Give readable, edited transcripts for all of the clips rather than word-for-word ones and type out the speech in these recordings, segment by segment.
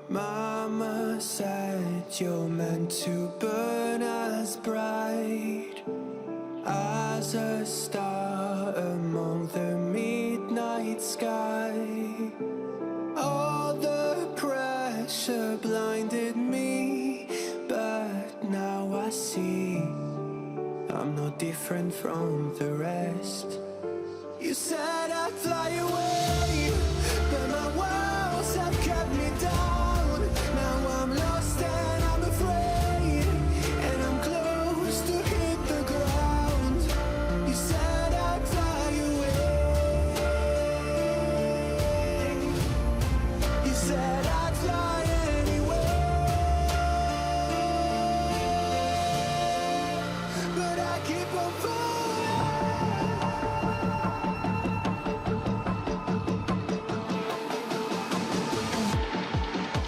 Mama said you're meant to burn as bright as a star among the midnight sky. All the pressure blinded me, but now I see I'm no different from the rest. You said I'd fly away, but my walls have kept me down. Now I'm lost and I'm afraid, and I'm close to hit the ground. You said I'd fly away. You said I'd fly anyway, but I keep on falling.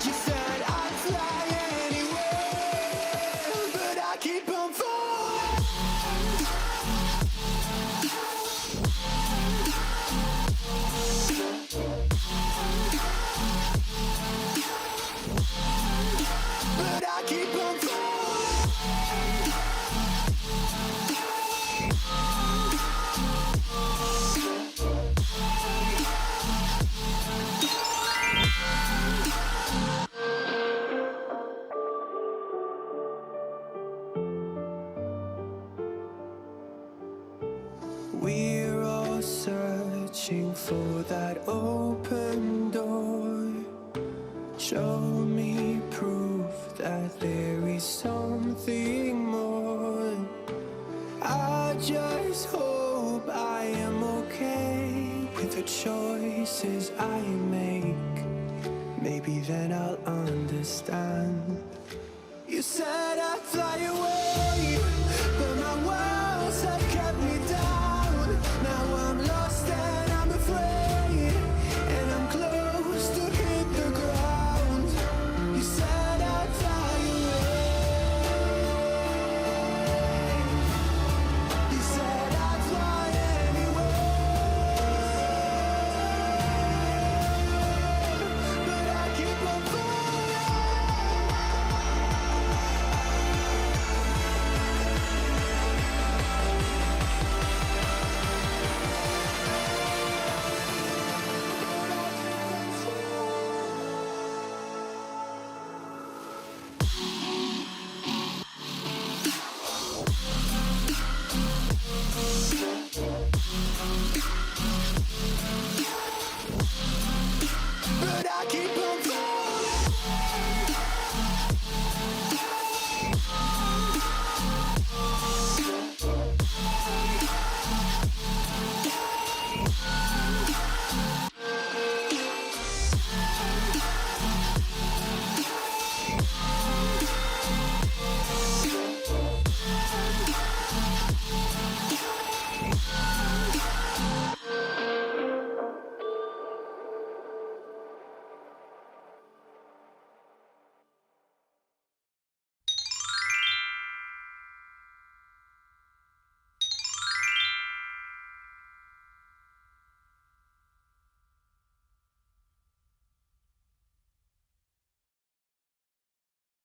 You said I'd fly anywhere, but I keep on falling. But I keep on falling. We're all searching for that open door. Show me proof that there is something more. I just hope I am okay with the choices I make. Maybe then I'll understand. You said I'd fly away, but my walls have kept me down. Now I'm lost and I'm afraid, and I'm close to hit the ground. You said I'd fly away. You said I'd fly anyway, but I keep on falling. But I keep on